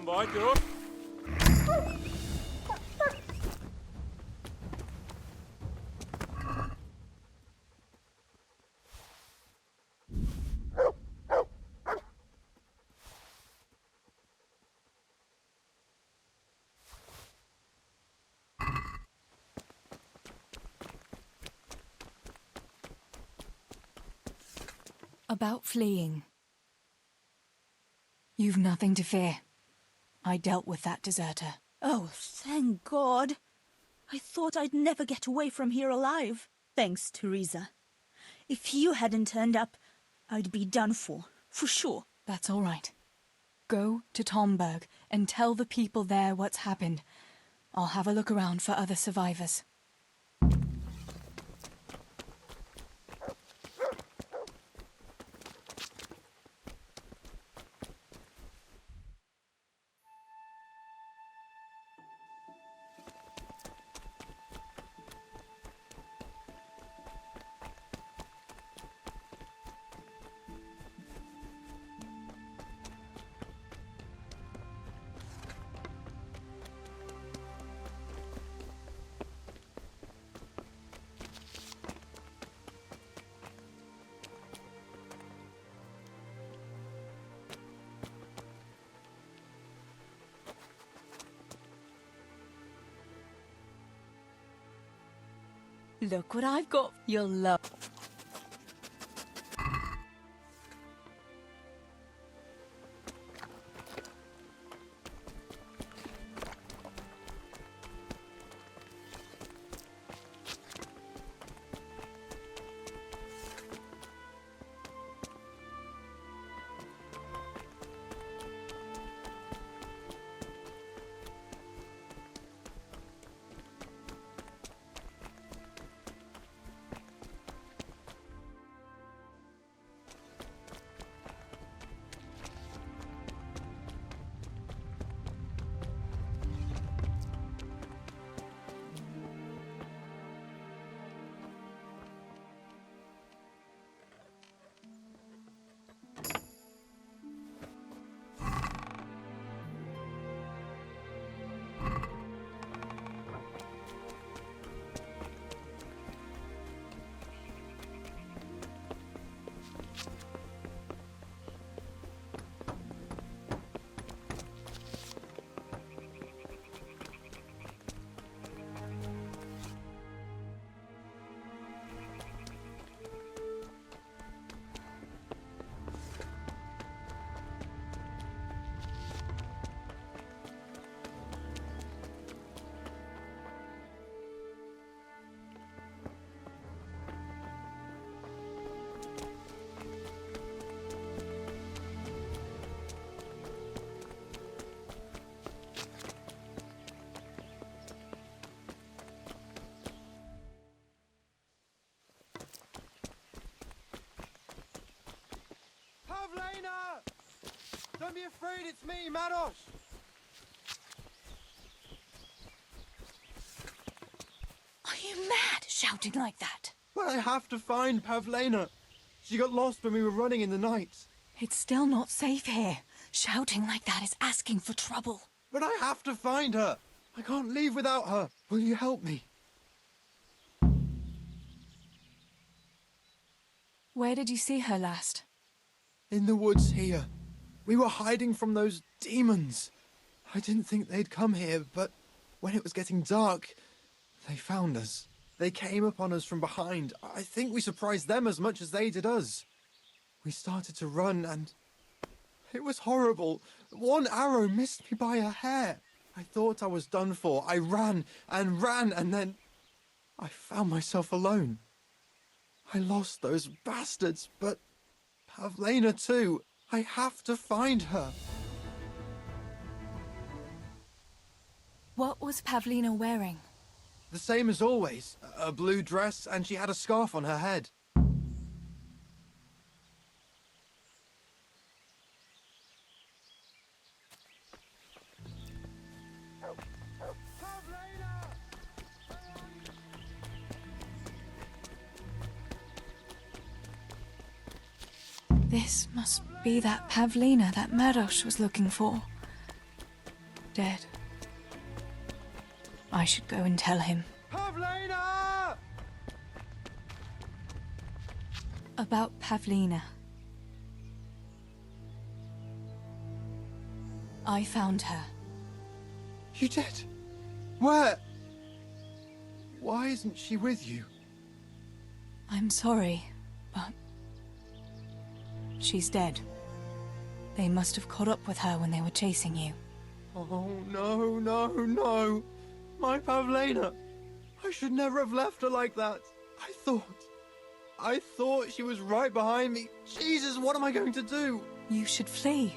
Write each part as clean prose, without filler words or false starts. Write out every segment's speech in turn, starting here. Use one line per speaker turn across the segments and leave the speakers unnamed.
Stand by, good.
About fleeing. You've nothing to fear. I dealt with that deserter.
Oh, thank God. I thought I'd never get away from here alive. Thanks, Teresa. If you hadn't turned up, I'd be done for sure.
That's all right. Go to Tomberg and tell the people there what's happened. I'll have a look around for other survivors.
Look what I've got. You'll love.
Pavlena! Don't be afraid, it's me, Manos!
Are you mad, shouting like that?
But I have to find Pavlena. She got lost when we were running in the night.
It's still not safe here. Shouting like that is asking for trouble.
But I have to find her. I can't leave without her. Will you help me?
Where did you see her last?
In the woods here. We were hiding from those demons. I didn't think they'd come here, but when it was getting dark, they found us. They came upon us from behind. I think we surprised them as much as they did us. We started to run and it was horrible. One arrow missed me by a hair. I thought I was done for. I ran and then I found myself alone. I lost those bastards, but Pavlena too. I have to find her.
What was Pavlena wearing?
The same as always. A blue dress, and she had a scarf on her head.
This must be that Pavlena that Maros was looking for. Dead. I should go and tell him.
Pavlina!
About Pavlina. I found her.
You did? Where? Why isn't she with you?
I'm sorry, but she's dead. They must have caught up with her when they were chasing you.
Oh, no, no, no. My Pavlina. I should never have left her like that. I thought she was right behind me. Jesus, what am I going to do?
You should flee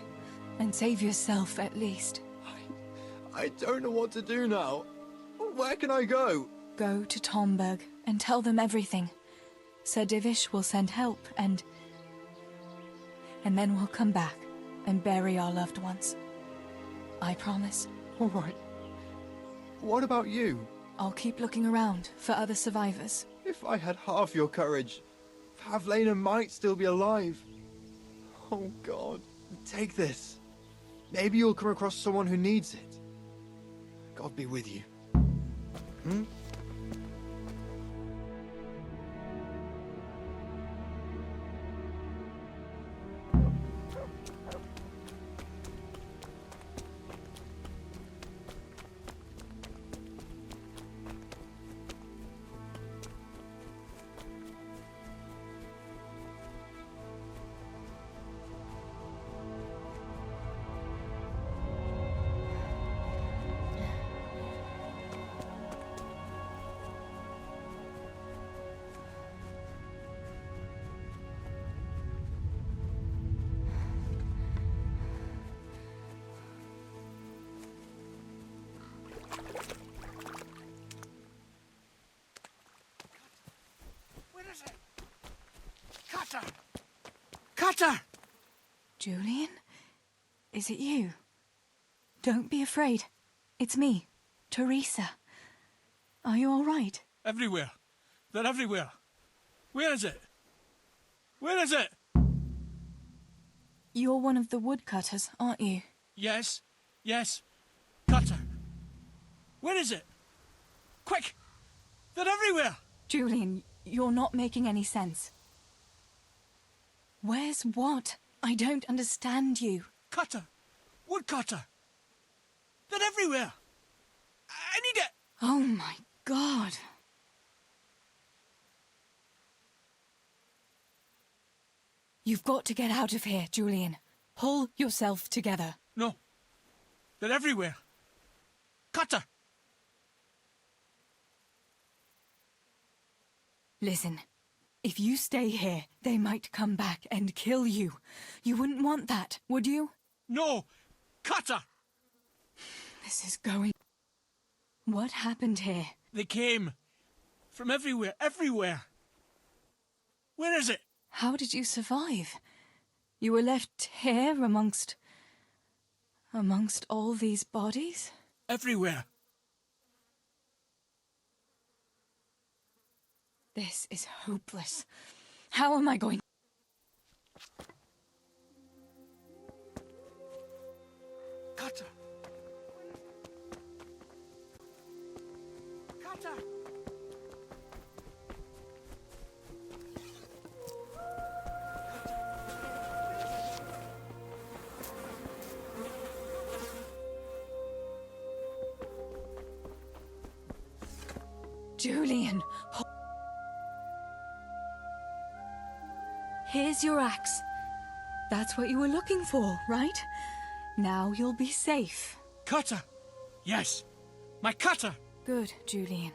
and save yourself at least.
I don't know what to do now. Where can I go?
Go to Tomberg and tell them everything. Sir Divish will send help and then we'll come back and bury our loved ones. I promise.
All right. What about you?
I'll keep looking around for other survivors.
If I had half your courage, Pavlina might still be alive. Oh, God. Take this. Maybe you'll come across someone who needs it. God be with you. Hmm?
Cutter! Cutter!
Julian? Is it you? Don't be afraid. It's me, Teresa. Are you all right?
Everywhere. They're everywhere. Where is it? Where is it?
You're one of the woodcutters, aren't you?
Yes. Yes. Cutter. Where is it? Quick! They're everywhere!
Julian, you're not making any sense. Where's what? I don't understand you.
Cutter! Woodcutter! They're everywhere! I need it!
Oh my God. You've got to get out of here, Julian. Pull yourself together.
No. They're everywhere. Cutter!
Listen, if you stay here, they might come back and kill you. You wouldn't want that, would you?
No! Cutter!
This is going... What happened here?
They came. From everywhere. Everywhere. Where is it?
How did you survive? You were left here amongst all these bodies?
Everywhere.
This is hopeless. How am I going...
Cutter! Cutter!
Julian! Here's your axe. That's what you were looking for, right? Now you'll be safe.
Cutter! Yes! My cutter!
Good, Julian.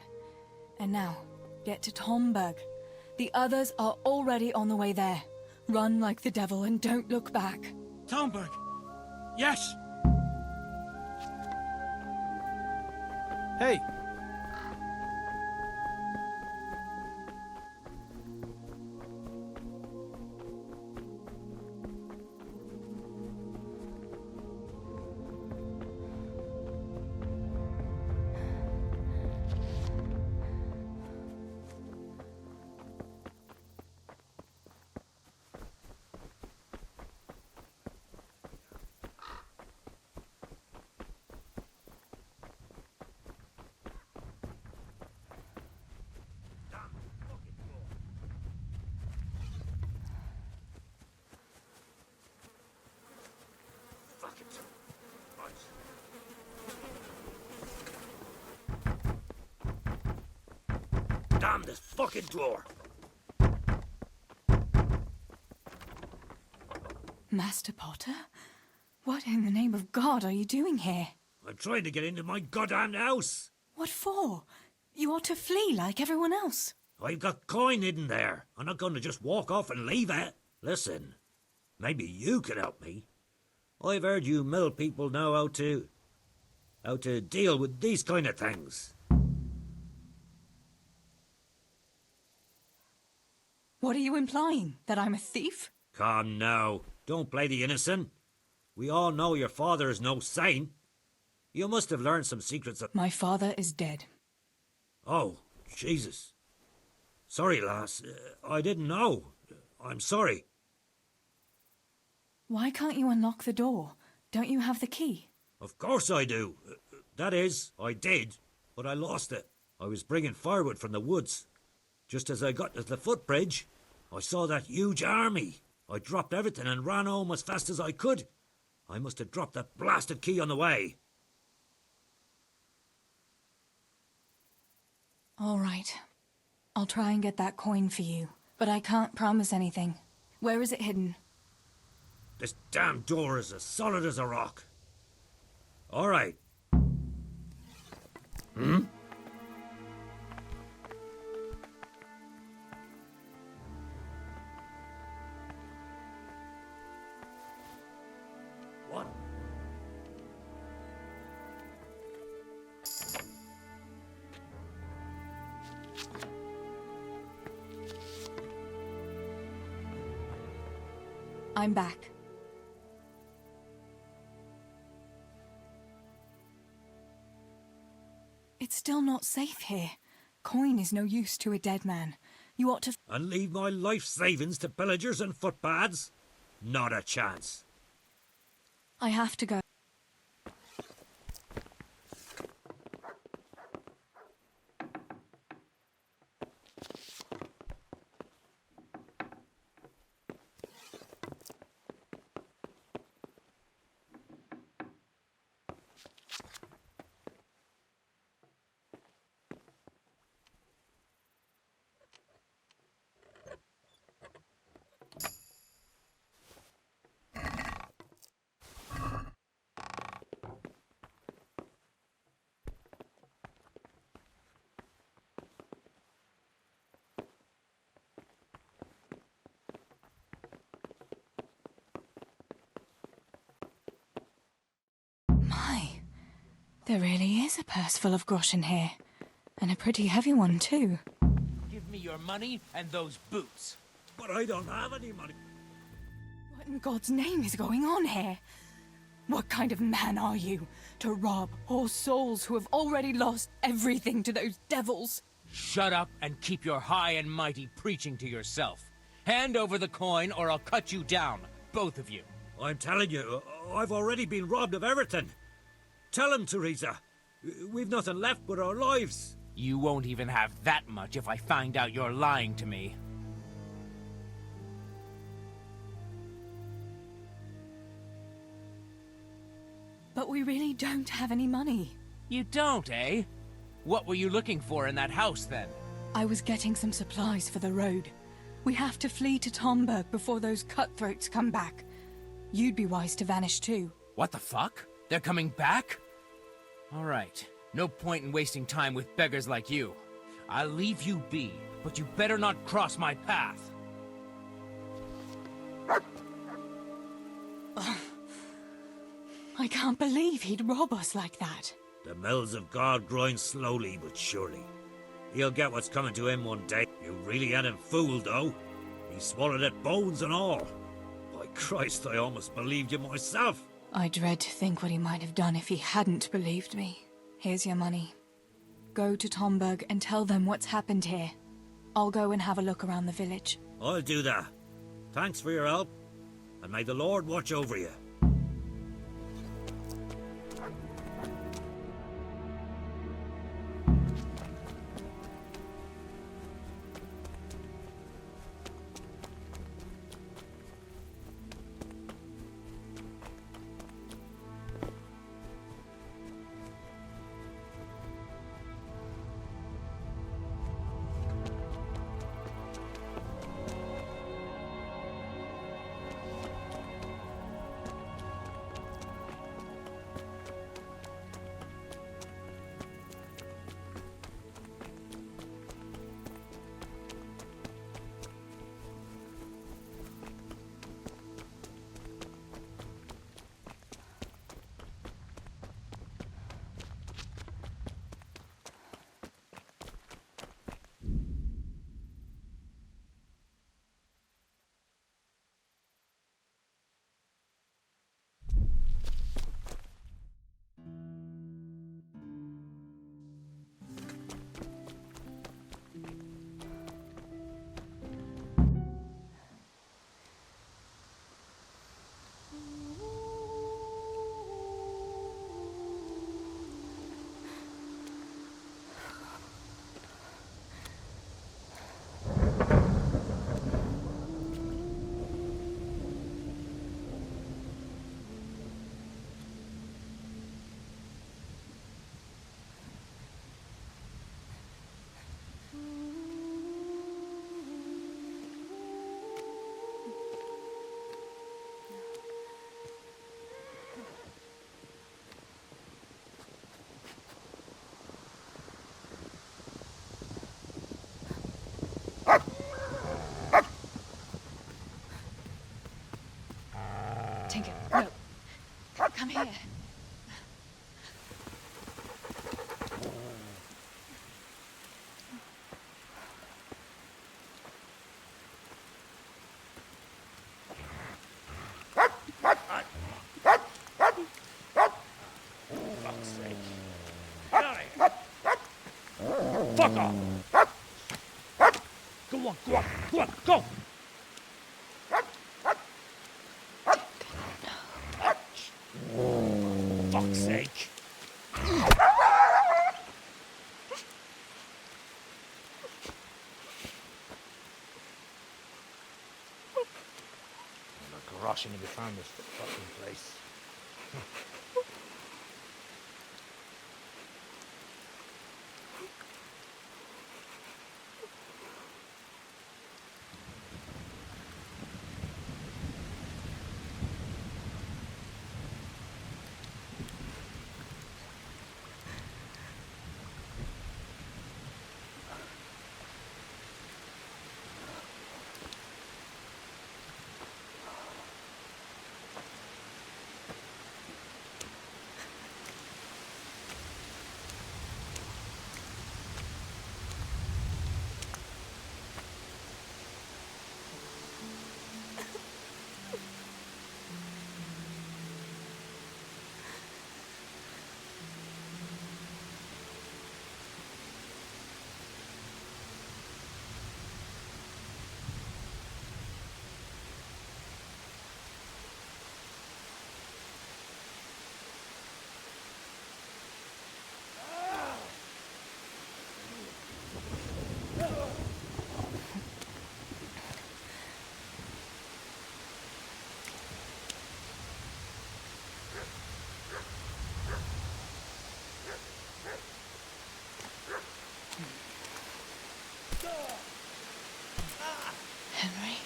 And now, get to Tomberg. The others are already on the way there. Run like the devil and don't look back.
Talmberg! Yes!
Hey! Damn this fucking door!
Master Potter? What in the name of God are you doing here?
I'm trying to get into my goddamn house!
What for? You ought to flee like everyone else.
I've got coin hidden there. I'm not going to just walk off and leave it. Listen, maybe you could help me. I've heard you mill people know how to deal with these kind of things.
What are you implying? That I'm a thief?
Come now, don't play the innocent. We all know your father is no saint. You must have learned some secrets of...
My father is dead.
Oh, Jesus. Sorry, lass. I didn't know. I'm sorry.
Why can't you unlock the door? Don't you have the key?
Of course I do. That is, I did, but I lost it. I was bringing firewood from the woods. Just as I got to the footbridge, I saw that huge army. I dropped everything and ran home as fast as I could. I must have dropped that blasted key on the way.
All right. I'll try and get that coin for you, but I can't promise anything. Where is it hidden?
This damn door is as solid as a rock. All right. What?
I'm back. It's still not safe here. Coin is no use to a dead man. You ought to...
And leave my life savings to pillagers and footpads? Not a chance.
I have to go. My, there really is a purse full of groschen here. And a pretty heavy one, too.
Give me your money and those boots.
But I don't have any money.
What in God's name is going on here? What kind of man are you to rob poor souls who have already lost everything to those devils?
Shut up and keep your high and mighty preaching to yourself. Hand over the coin or I'll cut you down, both of you.
I'm telling you, I've already been robbed of everything. Tell him, Teresa. We've nothing left but our lives.
You won't even have that much if I find out you're lying to me.
But we really don't have any money.
You don't, eh? What were you looking for in that house, then?
I was getting some supplies for the road. We have to flee to Tomberg before those cutthroats come back. You'd be wise to vanish too.
What the fuck? They're coming back? All right. No point in wasting time with beggars like you. I'll leave you be, but you better not cross my path.
I can't believe he'd rob us like that.
The mills of God grind slowly but surely. He'll get what's coming to him one day. You really had him fooled, though. He swallowed it, bones and all. By Christ, I almost believed you myself.
I dread to think what he might have done if he hadn't believed me. Here's your money. Go to Tomberg and tell them what's happened here. I'll go and have a look around the village.
I'll do that. Thanks for your help, and may the Lord watch over you.
Fuck off! Go on, go on, go on, go! Fuck's sake. Gosh, I never found this fucking place.
Henry?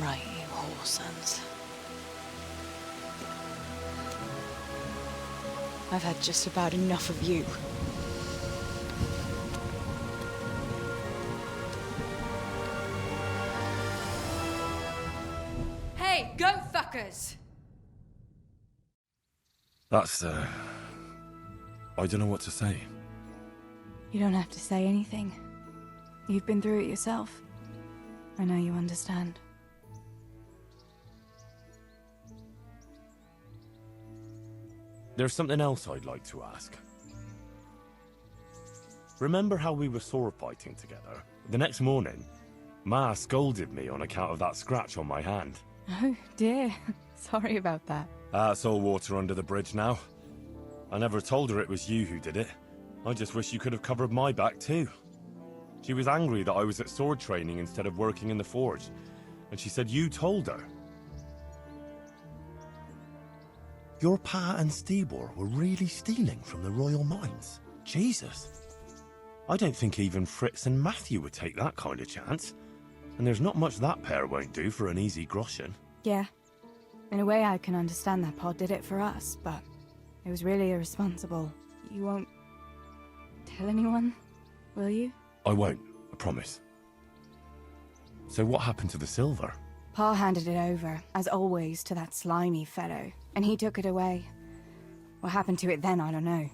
Right, you whore sons. I've had just about enough of you.
Hey, go fuckers!
That's, I don't know what to say.
You don't have to say anything. You've been through it yourself. I know you understand.
There's something else I'd like to ask. Remember how we were sword fighting together? The next morning, Ma scolded me on account of that scratch on my hand.
Oh, dear. Sorry about that.
That's all water under the bridge now. I never told her it was you who did it. I just wish you could have covered my back too. She was angry that I was at sword training instead of working in the forge, and she said you told her. Your pa and Stibor were really stealing from the royal mines? Jesus. I don't think even Fritz and Matthew would take that kind of chance. And there's not much that pair won't do for an easy groschen.
Yeah. In a way, I can understand that Pa did it for us, but it was really irresponsible. You won't tell anyone, will you?
I won't, I promise. So what happened to the silver?
Pa handed it over, as always, to that slimy fellow, and he took it away. What happened to it then, I don't know.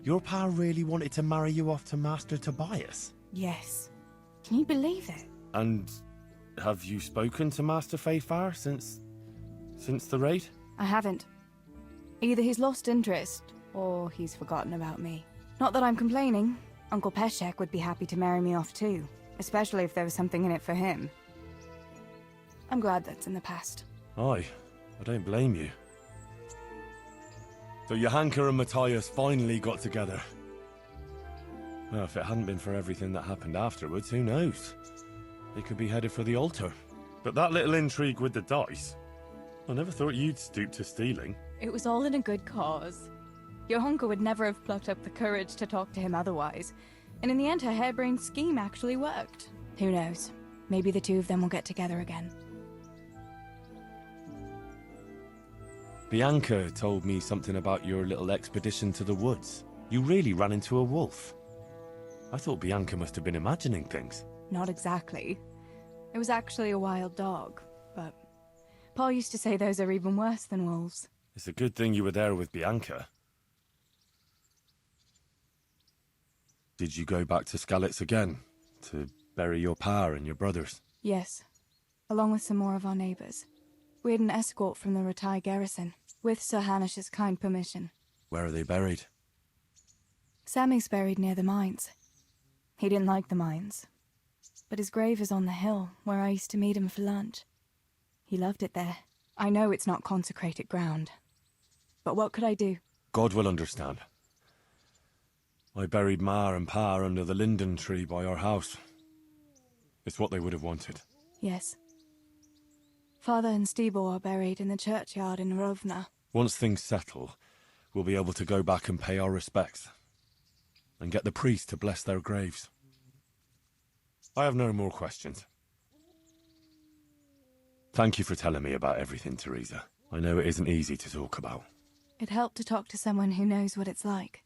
Your pa really wanted to marry you off to Master Tobias?
Yes. Can you believe it?
And have you spoken to Master Fayfar since the raid?
I haven't. Either he's lost interest, or he's forgotten about me. Not that I'm complaining. Uncle Peshek would be happy to marry me off too, especially if there was something in it for him. I'm glad that's in the past.
Aye, I don't blame you. So Johanka and Matthias finally got together. Well, if it hadn't been for everything that happened afterwards, who knows? They could be headed for the altar. But that little intrigue with the dice, I never thought you'd stoop to stealing.
It was all in a good cause. Your uncle would never have plucked up the courage to talk to him otherwise. And in the end, her harebrained scheme actually worked. Who knows? Maybe the two of them will get together again.
Bianca told me something about your little expedition to the woods. You really ran into a wolf. I thought Bianca must have been imagining things.
Not exactly. It was actually a wild dog, but Paul used to say those are even worse than wolves.
It's a good thing you were there with Bianca. Did you go back to Skalitz again, to bury your pa and your brothers?
Yes, along with some more of our neighbors. We had an escort from the retired garrison, with Sir Hanish's kind permission.
Where are they buried?
Sammy's buried near the mines. He didn't like the mines, but his grave is on the hill where I used to meet him for lunch. He loved it there. I know it's not consecrated ground, but what could I do?
God will understand. I buried Ma and Pa under the linden tree by our house. It's what they would have wanted.
Yes. Father and Stebo are buried in the churchyard in Rovna.
Once things settle, we'll be able to go back and pay our respects. And get the priest to bless their graves. I have no more questions. Thank you for telling me about everything, Teresa. I know it isn't easy to talk about.
It helped to talk to someone who knows what it's like.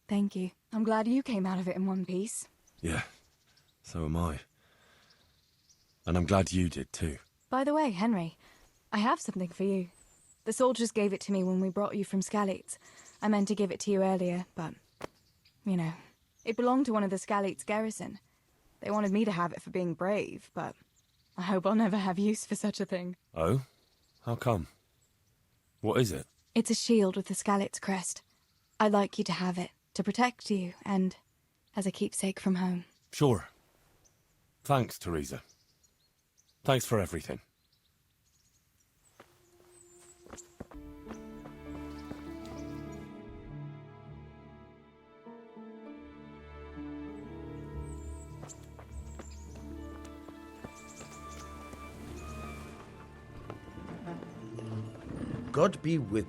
Thank you. I'm glad you came out of it in one piece.
Yeah, so am I. And I'm glad you did too.
By the way, Henry, I have something for you. The soldiers gave it to me when we brought you from Skalitz. I meant to give it to you earlier, but... you know, it belonged to one of the Skalitz garrison. They wanted me to have it for being brave, but I hope I'll never have use for such a thing.
Oh? How come? What is it?
It's a shield with the Skalitz crest. I'd like you to have it, to protect you, and as a keepsake from home.
Sure. Thanks, Teresa. Thanks for everything.
God be with...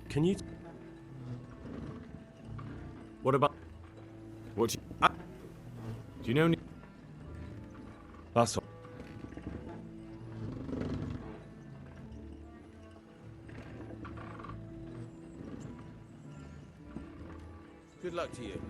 Can you... What about... What do you know...
That's all.
Good luck to you.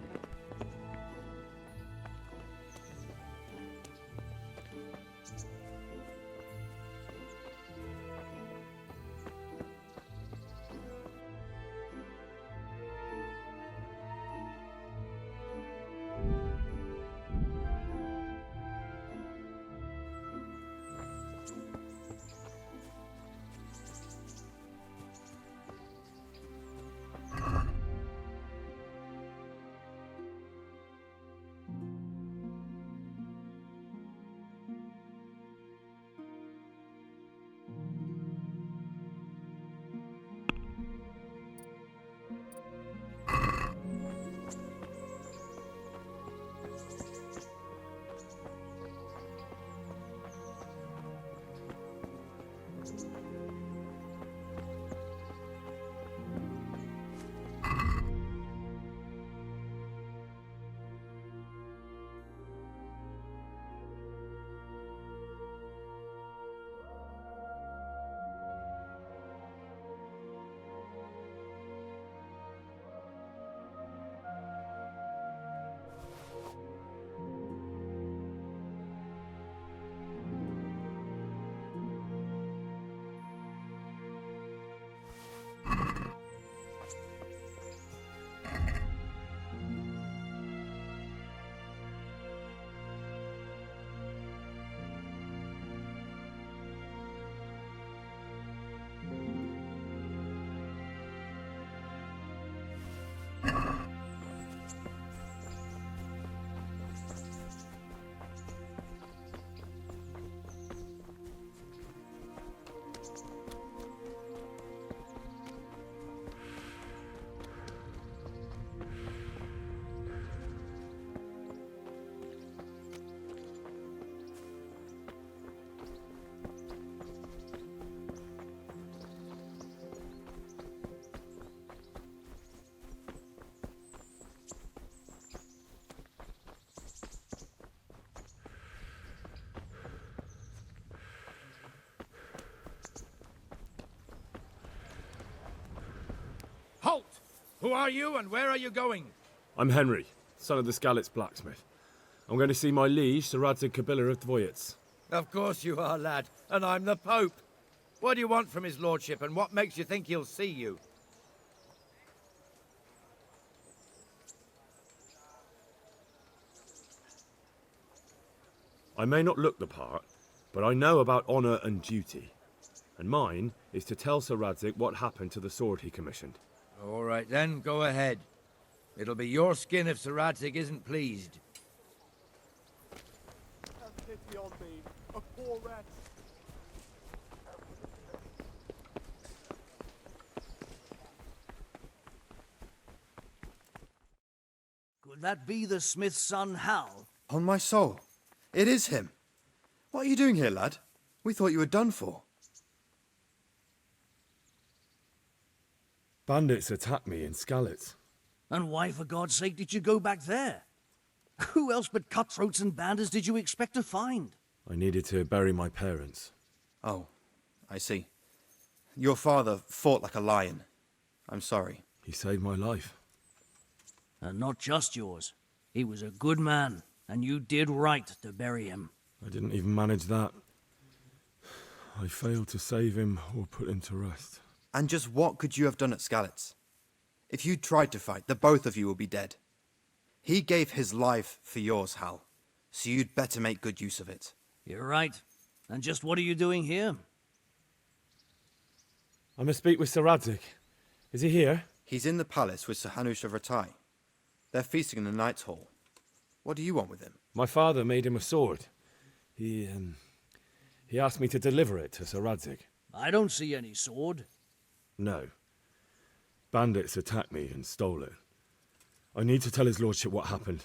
Halt! Who are you and where are you going?
I'm Henry, son of the Skalitz blacksmith. I'm going to see my liege, Sir Radzig Kabiller of Dvoyets.
Of course you are, lad, and I'm the Pope. What do you want from his lordship, and what makes you think he'll see you?
I may not look the part, but I know about honour and duty. And mine is to tell Sir Radzig what happened to the sword he commissioned.
All right then, go ahead. It'll be your skin if Sir Radzig isn't pleased.
Have pity on me, a poor wretch.
Could that be the smith's son, Hal?
On my soul, it is him. What are you doing here, lad? We thought you were done for.
Bandits attacked me in Skalitz.
And why, for God's sake, did you go back there? Who else but cutthroats and bandits did you expect to find?
I needed to bury my parents.
Oh, I see. Your father fought like a lion. I'm sorry.
He saved my life.
And not just yours. He was a good man, and you did right to bury him.
I didn't even manage that. I failed to save him or put him to rest.
And just what could you have done at Skalitz? If you tried to fight, the both of you will be dead. He gave his life for yours, Hal, so you'd better make good use of it.
You're right. And just what are you doing here?
I must speak with Sir Radzig. Is he here?
He's in the palace with Sir Hanush of Ratai. They're feasting in the Knight's Hall. What do you want with him?
My father made him a sword. He asked me to deliver it to Sir Radzig.
I don't see any sword.
No. Bandits attacked me and stole it. I need to tell his lordship what happened.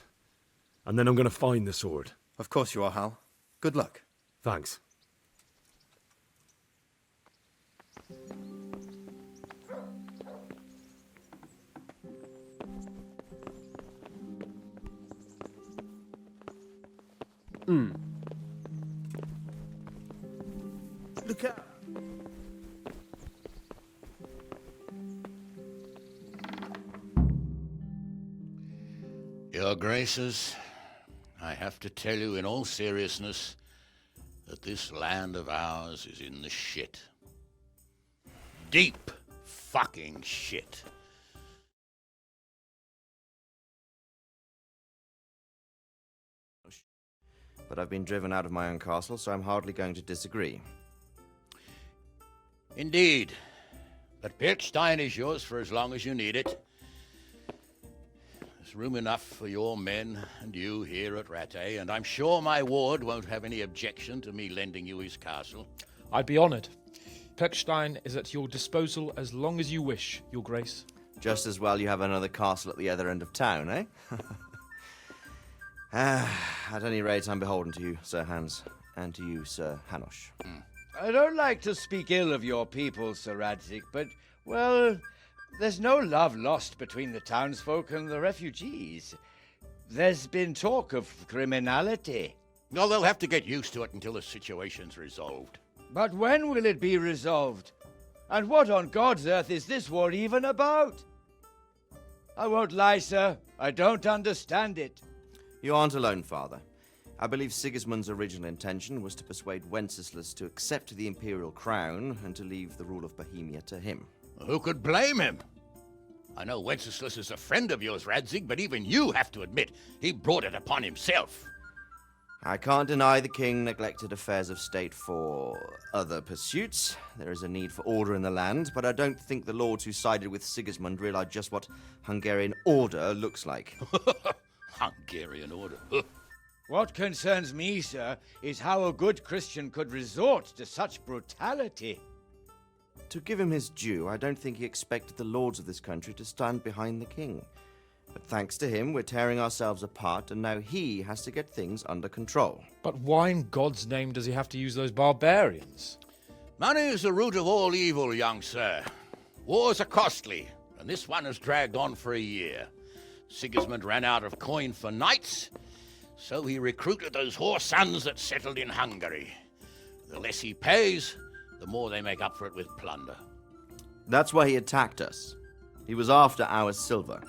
And then I'm going to find the sword.
Of course you are, Hal. Good luck.
Thanks.
Look out!
Your Graces, I have to tell you in all seriousness that this land of ours is in the shit. Deep fucking shit.
But I've been driven out of my own castle, so I'm hardly going to disagree.
Indeed. But Pirkstein is yours for as long as you need it. There's room enough for your men and you here at Rattay, and I'm sure my ward won't have any objection to me lending you his castle.
I'd be honoured. Pirkstein is at your disposal as long as you wish, Your Grace.
Just as well you have another castle at the other end of town, eh? At any rate, I'm beholden to you, Sir Hans, and to you, Sir Hanush.
I don't like to speak ill of your people, Sir Radzig, but, well, there's no love lost between the townsfolk and the refugees. There's been talk of criminality.
Well, they'll have to get used to it until the situation's resolved.
But when will it be resolved? And what on God's earth is this war even about? I won't lie, sir. I don't understand it.
You aren't alone, Father. I believe Sigismund's original intention was to persuade Wenceslas to accept the imperial crown and to leave the rule of Bohemia to him.
Who could blame him? I know Wenceslas is a friend of yours, Radzig, but even you have to admit he brought it upon himself.
I can't deny the king neglected affairs of state for other pursuits. There is a need for order in the land, but I don't think the lords who sided with Sigismund realized just what Hungarian order looks like.
Hungarian order?
What concerns me, sir, is how a good Christian could resort to such brutality.
To give him his due, I don't think he expected the lords of this country to stand behind the king. But thanks to him, we're tearing ourselves apart, and now he has to get things under control.
But why in God's name does he have to use those barbarians?
Money is the root of all evil, young sir. Wars are costly, and this one has dragged on for a year. Sigismund ran out of coin for knights, so he recruited those whore sons that settled in Hungary. The less he pays, the more they make up for it with plunder.
That's why he attacked us. He was after our silver.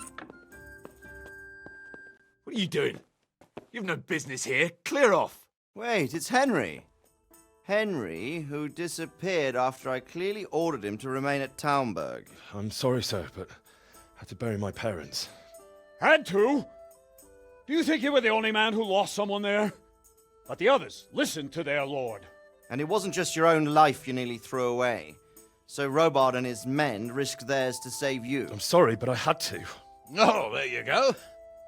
What are you doing? You've no business here. Clear off.
Wait, it's Henry. Henry, who disappeared after I clearly ordered him to remain at Taunberg.
I'm sorry, sir, but I had to bury my parents.
Had to? Do you think you were the only man who lost someone there? But the others listened to their lord.
And it wasn't just your own life you nearly threw away. So Robard and his men risked theirs to save you.
I'm sorry, but I had to.
Oh, there you go.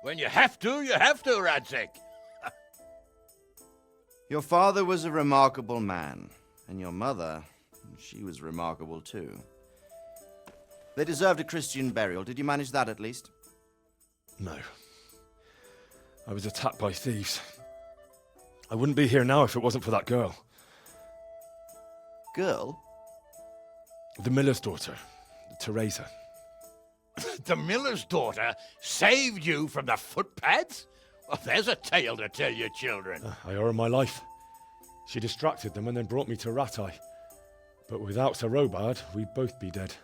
When you have to, Radzig.
Your father was a remarkable man, and your mother, she was remarkable too. They deserved a Christian burial. Did you manage that at least?
No. I was attacked by thieves. I wouldn't be here now if it wasn't for that girl.
Girl?
The miller's daughter, Teresa.
The miller's daughter saved you from the footpads? Well, there's a tale to tell your children.
I owe her my life. She distracted them and then brought me to Ratai. But without Sir Robard, we'd both be dead.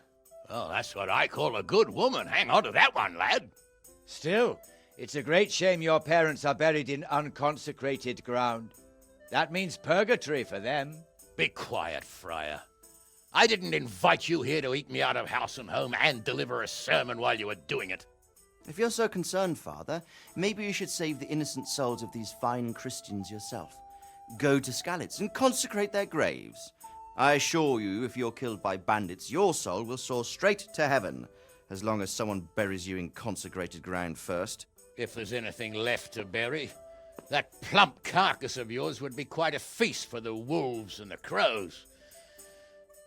Oh, that's what I call a good woman. Hang on to that one, lad.
Still, it's a great shame your parents are buried in unconsecrated ground. That means purgatory for them.
Be quiet, Friar. I didn't invite you here to eat me out of house and home and deliver a sermon while you were doing it.
If you're so concerned, Father, maybe you should save the innocent souls of these fine Christians yourself. Go to Skalitz and consecrate their graves. I assure you, if you're killed by bandits, your soul will soar straight to heaven, as long as someone buries you in consecrated ground first.
If there's anything left to bury, that plump carcass of yours would be quite a feast for the wolves and the crows.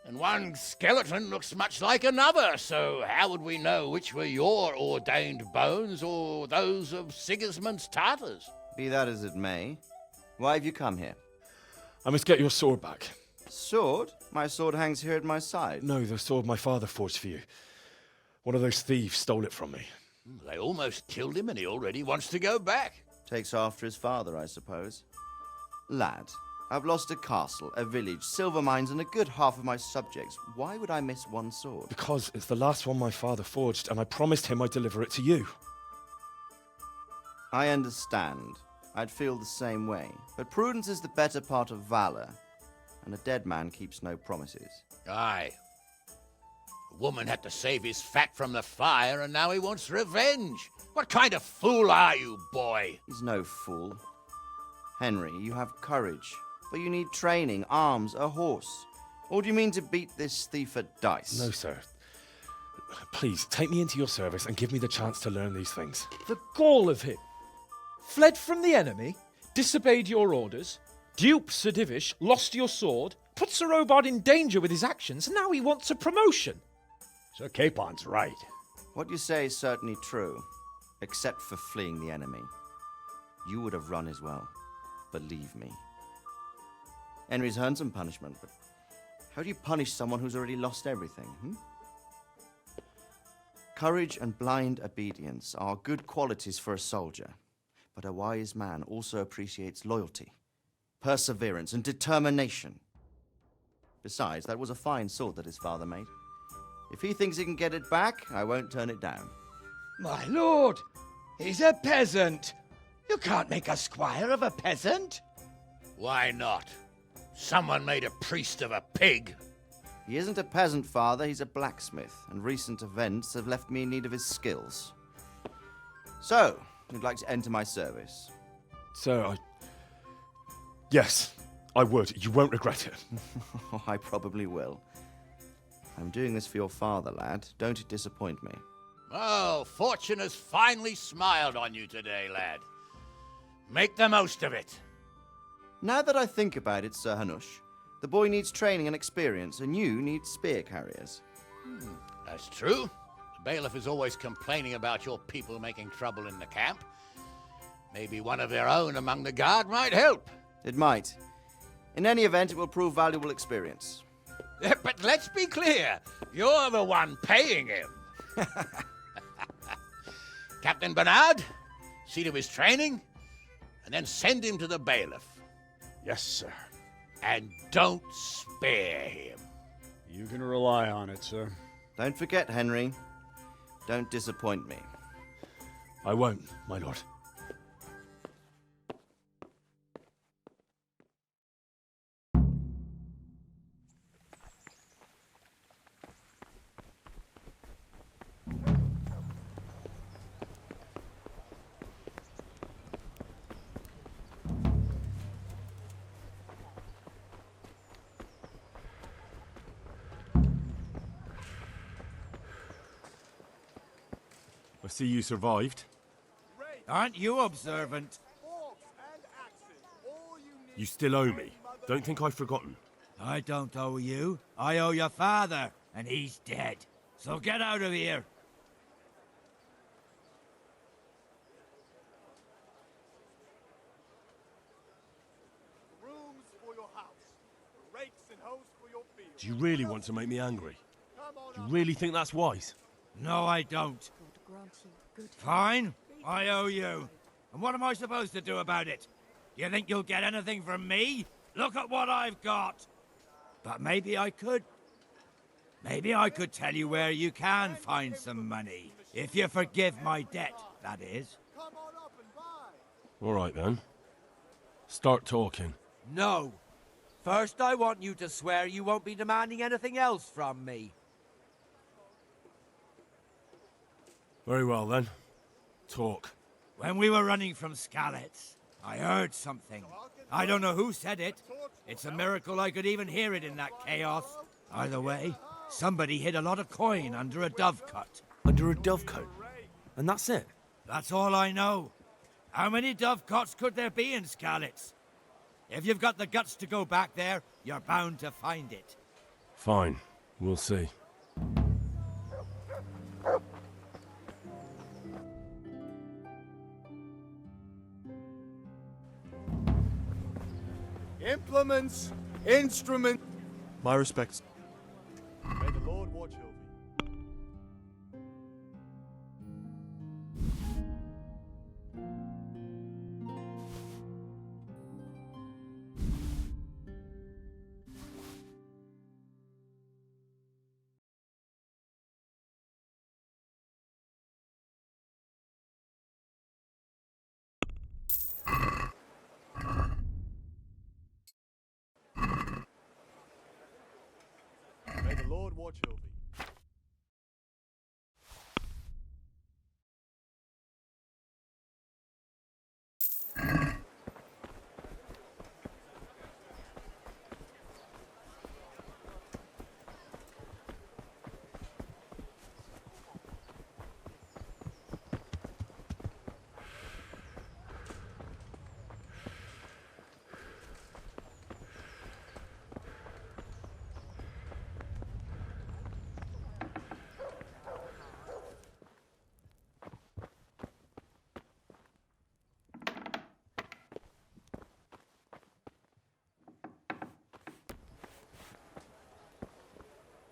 And one skeleton looks much like another, so how would we know which were your ordained bones or those of Sigismund's Tartars?
Be that as it may, why have you come here?
I must get your sword back.
Sword? My sword hangs here at my side.
No, the sword my father forged for you. One of those thieves stole it from me.
They almost killed him and he already wants to go back.
Takes after his father, I suppose. Lad, I've lost a castle, a village, silver mines, and a good half of my subjects. Why would I miss one sword?
Because it's the last one my father forged, and I promised him I'd deliver it to you.
I understand. I'd feel the same way. But prudence is the better part of valor, and a dead man keeps no promises.
Aye. The woman had to save his fat from the fire, and now he wants revenge. What kind of fool are you, boy?
He's no fool. Henry, you have courage, but you need training, arms, a horse. Or do you mean to beat this thief at dice?
No, sir. Please, take me into your service and give me the chance to learn these things.
The gall of him. Fled from the enemy, disobeyed your orders, duped Sir Divish, lost your sword, put Sir Robard in danger with his actions, and now he wants a promotion.
Sir Capon's right.
What you say is certainly true, except for fleeing the enemy. You would have run as well. Believe me. Henry's earned some punishment, but how do you punish someone who's already lost everything, Courage and blind obedience are good qualities for a soldier, but a wise man also appreciates loyalty, perseverance, and determination. Besides, that was a fine sword that his father made. If he thinks he can get it back, I won't turn it down.
My lord, he's a peasant. You can't make a squire of a peasant.
Why not? Someone made a priest of a pig.
He isn't a peasant, father. He's a blacksmith, and recent events have left me in need of his skills. So, you'd like to enter my service?
Sir, Yes, I would. You won't regret it.
I probably will. I'm doing this for your father, lad. Don't disappoint me.
Oh, fortune has finally smiled on you today, lad. Make the most of it.
Now that I think about it, Sir Hanush, the boy needs training and experience, and you need spear carriers.
That's true. The bailiff is always complaining about your people making trouble in the camp. Maybe one of their own among the guard might help.
It might. In any event, it will prove valuable experience.
But let's be clear. You're the one paying him. Captain Bernard, see to his training, and then send him to the bailiff.
Yes, sir.
And don't spare him.
You can rely on it, sir.
Don't forget, Henry. Don't disappoint me.
I won't, my lord.
I see you survived.
Aren't you observant?
You still owe me. Don't think I've forgotten.
I don't owe you. I owe your father, and he's dead. So get out of here.
Rooms for your house, rakes and hoes for your fields.
Do you really want to make me angry? Do you really think that's wise?
No, I don't. Fine. I owe you. And what am I supposed to do about it? You think you'll get anything from me? Look at what I've got. But maybe I could. Maybe I could tell you where you can find some money. If you forgive my debt, that is.
All right, then. Start talking.
No. First, I want you to swear you won't be demanding anything else from me.
Very well, then. Talk.
When we were running from Skalitz, I heard something. I don't know who said it. It's a miracle I could even hear it in that chaos. Either way, somebody hid a lot of coin under a dovecote.
Under a dovecote? And that's it?
That's all I know. How many dovecotes could there be in Skalitz? If you've got the guts to go back there, you're bound to find it.
Fine. We'll see.
Implements, instruments.
My respects.
May the Lord watch over you. May the Lord watch over you.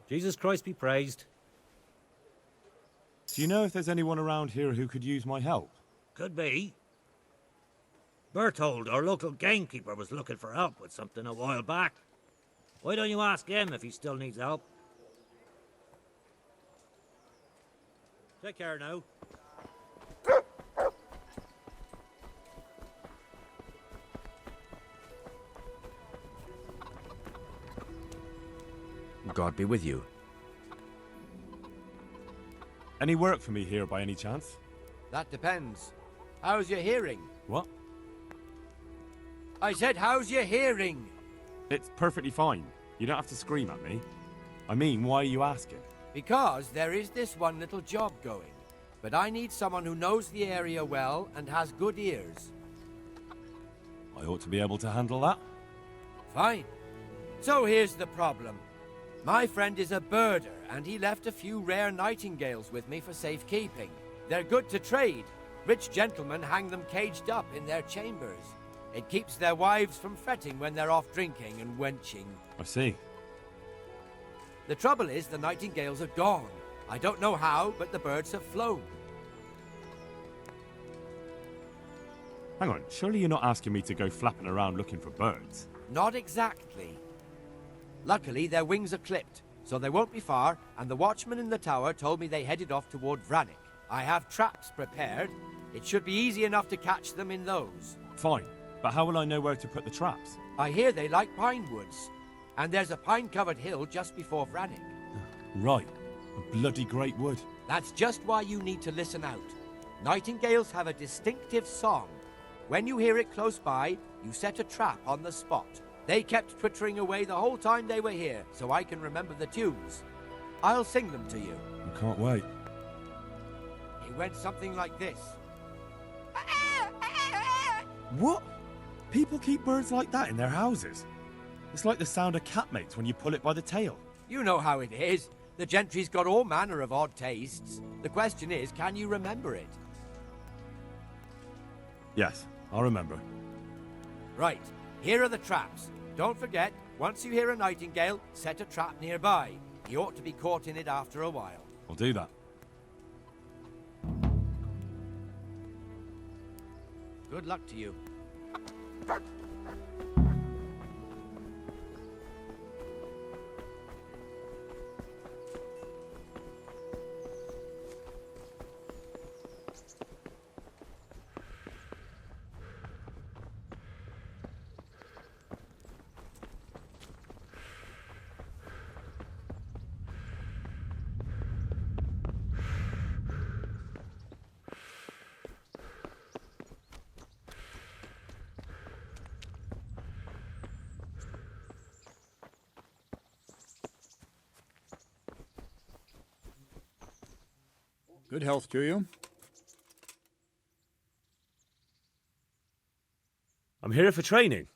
Jesus Christ be praised.
Do you know if there's anyone around here who could use my help?
Could be. Berthold, our local gamekeeper, was looking for help with something a while back. Why don't you ask him if he still needs help? Take care now.
God be with you.
Any work for me here by any chance?
That depends. How's your hearing?
What?
I said, how's your hearing?
It's perfectly fine. You don't have to scream at me. I mean, why are you asking?
Because there is this one little job going. But I need someone who knows the area well and has good ears.
I ought to be able to handle that.
Fine. So here's the problem. My friend is a birder, and he left a few rare nightingales with me for safekeeping. They're good to trade. Rich gentlemen hang them caged up in their chambers. It keeps their wives from fretting when they're off drinking and wenching.
I see.
The trouble is the nightingales are gone. I don't know how, but the birds have flown.
Hang on, surely you're not asking me to go flapping around looking for birds?
Not exactly. Luckily, their wings are clipped, so they won't be far, and the watchman in the tower told me they headed off toward Vranik. I have traps prepared. It should be easy enough to catch them in those.
Fine, but how will I know where to put the traps?
I hear they like pine woods, and there's a pine-covered hill just before Vranik.
Right, a bloody great wood.
That's just why you need to listen out. Nightingales have a distinctive song. When you hear it close by, you set a trap on the spot. They kept twittering away the whole time they were here, so I can remember the tunes. I'll sing them to you.
I can't wait.
He
It went something like this.
What? People keep birds like that in their houses? It's like the sound of cat mates when you pull it by the tail.
You know how it is. The gentry's got all manner of odd tastes. The question is, can you remember it?
Yes, I'll remember.
Right, here are the traps. Don't forget, once you hear a nightingale, set a trap nearby. He ought to be caught in it after a while.
I'll do that.
Good luck to you.
Good health to you.
I'm here for training.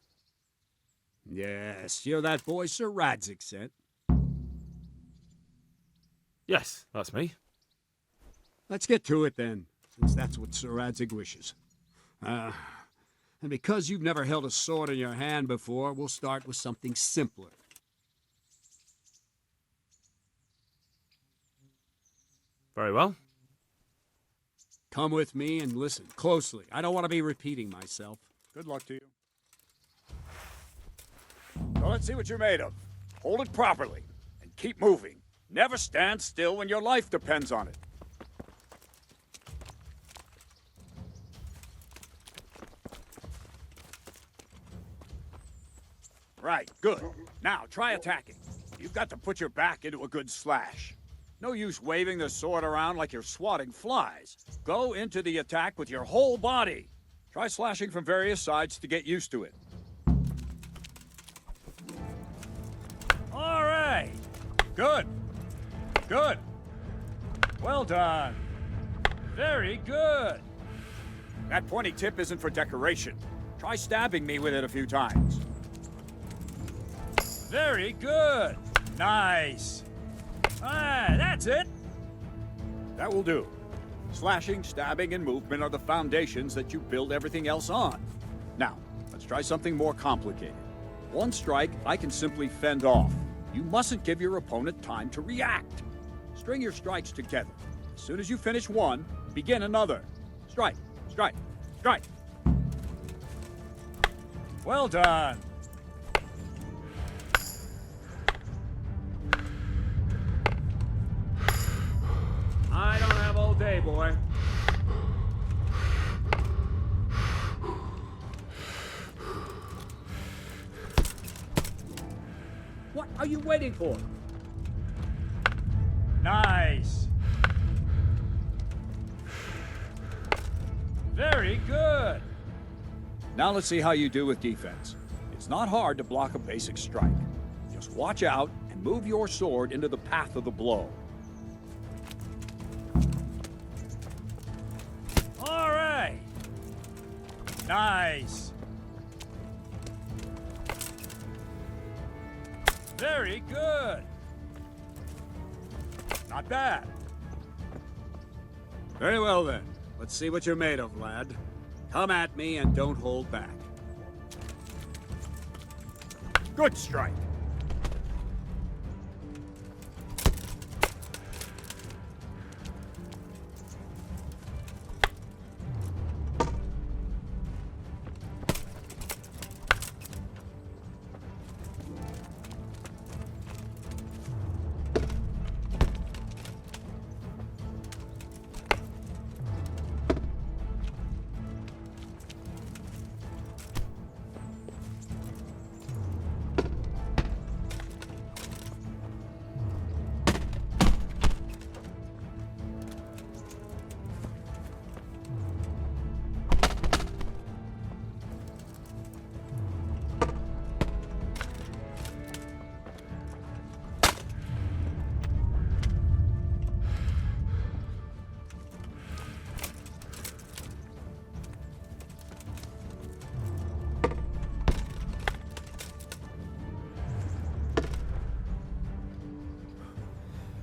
Yes, you're that boy Sir Radzig sent.
Yes, that's me.
Let's get to it then, since that's what Sir Radzig wishes. And because you've never held a sword in your hand before, we'll start with something simpler.
Very well.
Come with me and listen closely. I don't want to be repeating myself. Good luck to you. So let's see what you're made of. Hold it properly and keep moving. Never stand still when your life depends on it. Right, good. Now try attacking. You've got to put your back into a good slash. No use waving the sword around like you're swatting flies. Go into the attack with your whole body. Try slashing from various sides to get used to it. All right. Good. Good. Well done. Very good. That pointy tip isn't for decoration. Try stabbing me with it a few times. Very good. Nice. Ah, that's it. That will do. Slashing, stabbing, and movement are the foundations that you build everything else on. Now, let's try something more complicated. One strike, I can simply fend off. You mustn't give your opponent time to react. String your strikes together. As soon as you finish one, begin another. Strike, strike, strike. Well done. I don't have all day, boy. What are you waiting for? Nice. Very good. Now let's see how you do with defense. It's not hard to block a basic strike. Just watch out and move your sword into the path of the blow. All right. Nice. Very good. Not bad. Very well then. Let's see what you're made of, lad. Come at me and don't hold back. Good strike.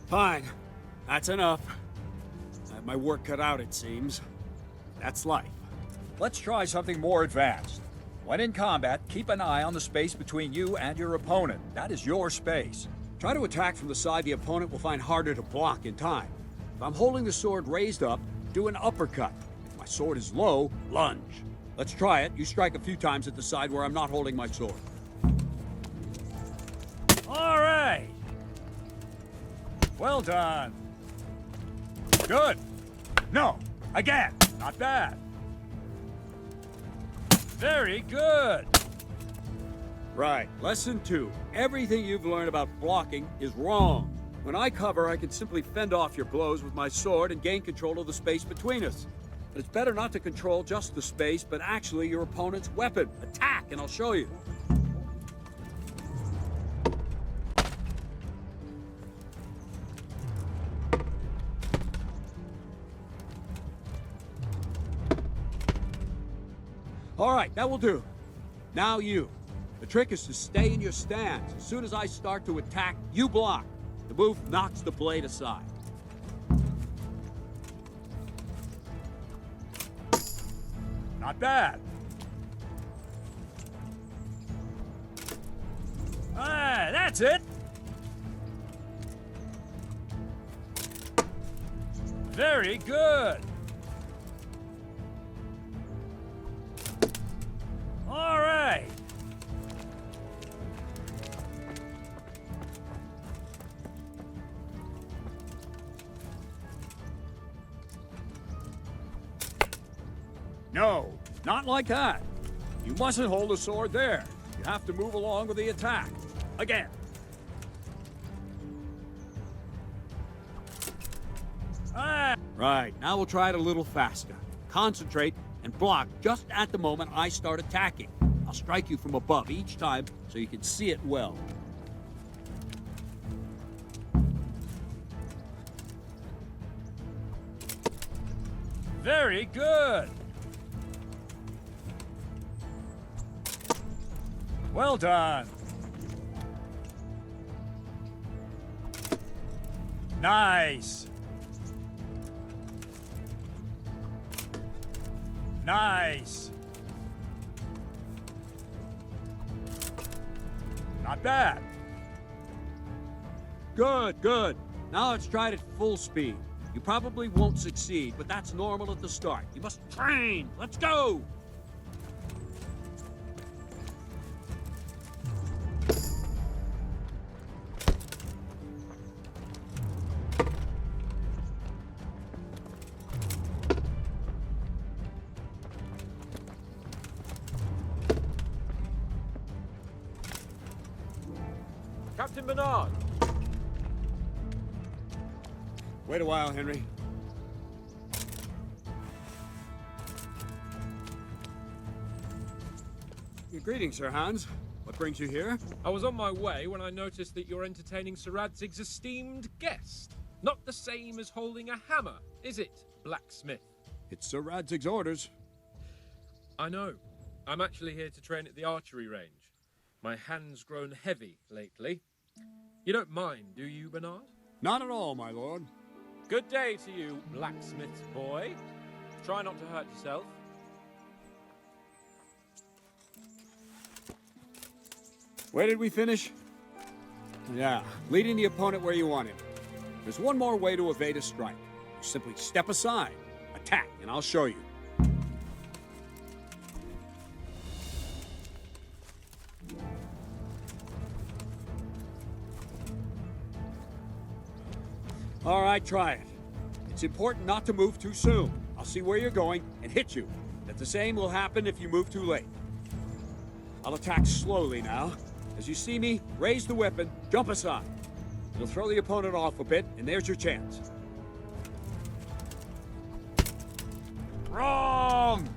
Fine. That's enough. I have my work cut out, it seems. That's life. Let's try something more advanced. When in combat, keep an eye on the space between you and your opponent. That is your space. Try to attack from the side the opponent will find harder to block in time. If I'm holding the sword raised up, do an uppercut. If my sword is low, lunge. Let's try it. You strike a few times at the side where I'm not holding my sword. All right. Well done. Good. No. Again. Not bad. Very good. Right. Lesson 2. Everything you've learned about blocking is wrong. When I cover, I can simply fend off your blows with my sword and gain control of the space between us. But it's better not to control just the space, but actually your opponent's weapon. Attack, and I'll show you. All right, that will do. Now you. The trick is to stay in your stance. As soon as I start to attack, you block. The move knocks the blade aside. Not bad. Ah, that's it. Very good. All right. No, not like that. You mustn't hold the sword there. You have to move along with the attack. Again. Ah. Right, now we'll try it a little faster. Concentrate and block just at the moment I start attacking. I'll strike you from above each time so you can see it well. Very good. Well done. Nice. Nice. Not bad. Good, good. Now let's try it at full speed. You probably won't succeed, but that's normal at the start. You must train. Let's go.
Captain Bernard!
Wait a while, Henry. Greetings, Sir Hans. What brings you here?
I was on my way when I noticed that you're entertaining Sir Radzig's esteemed guest. Not the same as holding a hammer, is it, blacksmith?
It's Sir Radzig's orders.
I know. I'm actually here to train at the archery range. My hand's grown heavy lately. You don't mind, do you, Bernard?
Not at all, my lord.
Good day to you, blacksmith's boy. Try not to hurt yourself.
Where did we finish? Yeah, leading the opponent where you want him. There's one more way to evade a strike. You simply step aside, attack, and I'll show you. All right, try it. It's important not to move too soon. I'll see where you're going and hit you. But the same will happen if you move too late. I'll attack slowly now. As you see me, raise the weapon, jump aside. It'll throw the opponent off a bit, and there's your chance. Wrong!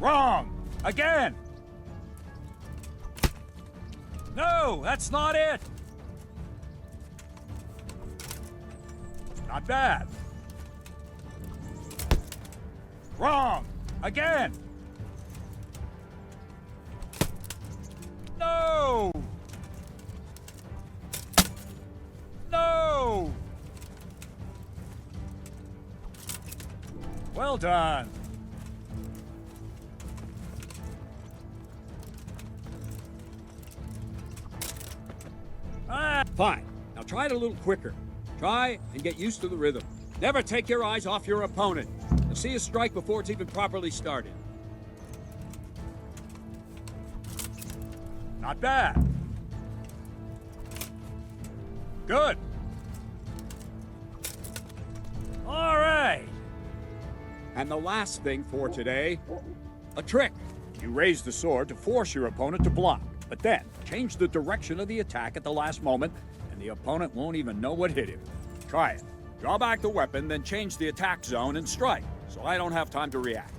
Wrong! Again! No, that's not it! Not bad. Wrong! Again! No! No! Well done. Fine. Now try it a little quicker. Try and get used to the rhythm. Never take your eyes off your opponent. You'll see a strike before it's even properly started. Not bad. Good. All right. And the last thing for today, a trick. You raise the sword to force your opponent to block, but then change the direction of the attack at the last moment, and the opponent won't even know what hit him. Try it. Draw back the weapon, then change the attack zone and strike, so I don't have time to react.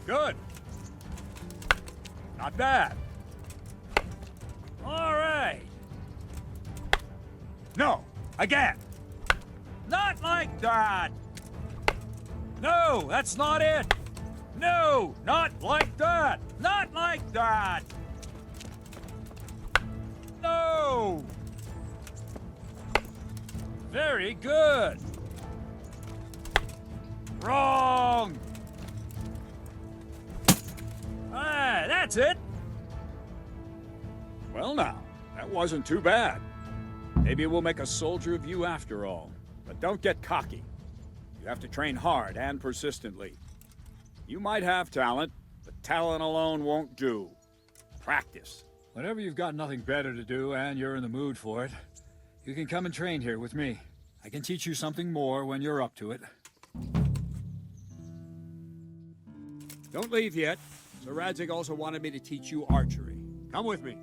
Good. Not bad. All right. No, again. Not like that. No, that's not it. No, not like that. Not like that. No. Very good. Wrong. Ah, that's it. Well now, that wasn't too bad. Maybe we'll make a soldier of you after all. But don't get cocky. You have to train hard and persistently. You might have talent, but talent alone won't do. Practice. Whenever you've got nothing better to do and you're in the mood for it, you can come and train here with me. I can teach you something more when you're up to it. Don't leave yet. Sir Radzig also wanted me to teach you archery. Come with me.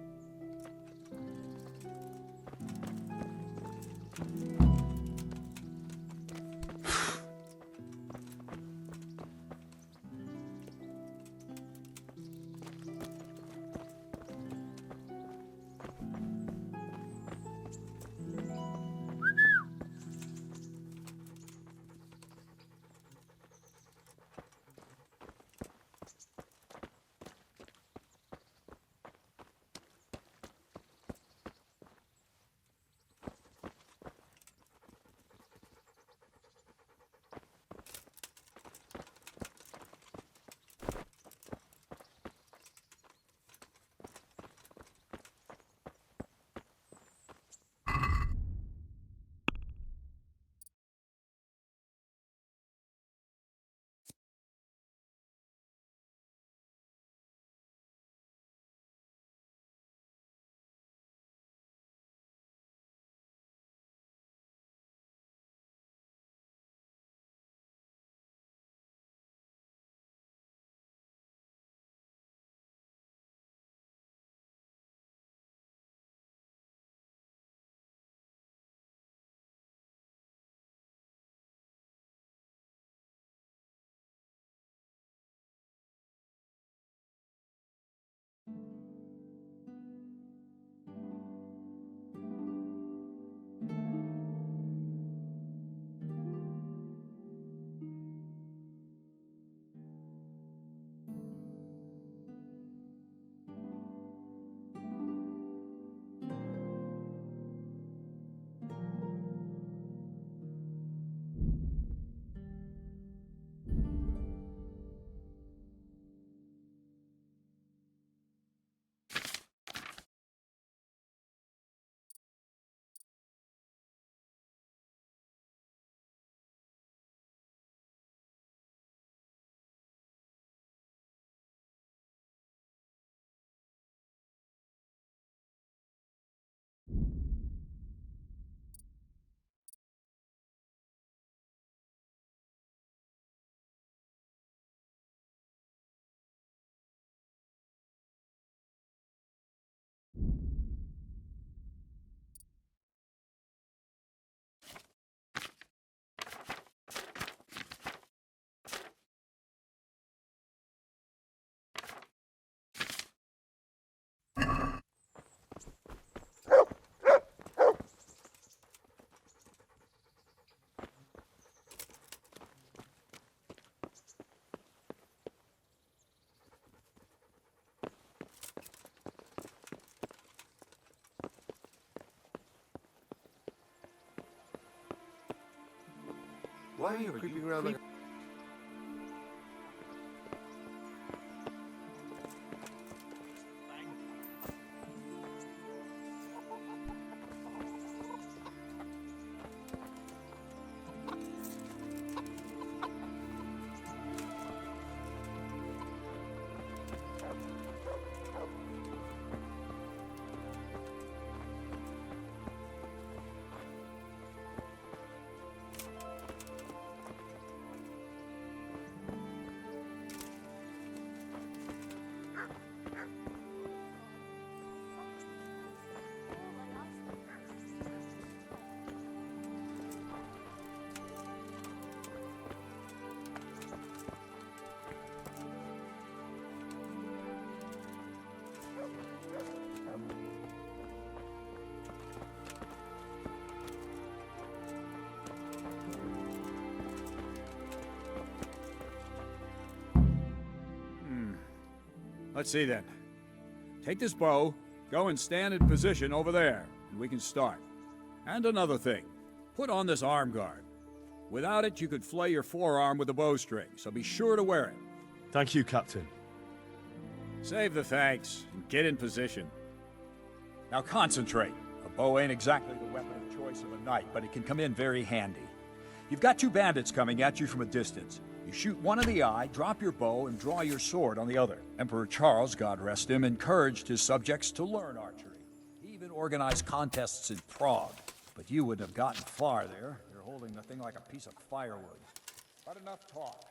Why are you creeping around like...
Let's see then. Take this bow, go and stand in position over there, and we can start. And another thing, put on this arm guard. Without it, you could flay your forearm with a bowstring, so be sure to wear it.
Thank you, Captain.
Save the thanks, and get in position. Now concentrate. A bow ain't exactly the weapon of choice of a knight, but it can come in very handy. You've got two bandits coming at you from a distance. You shoot one in the eye, drop your bow, and draw your sword on the other. Emperor Charles, God rest him, encouraged his subjects to learn archery. He even organized contests in Prague. But you wouldn't have gotten far there. You're holding the thing like a piece of firewood. But enough talk.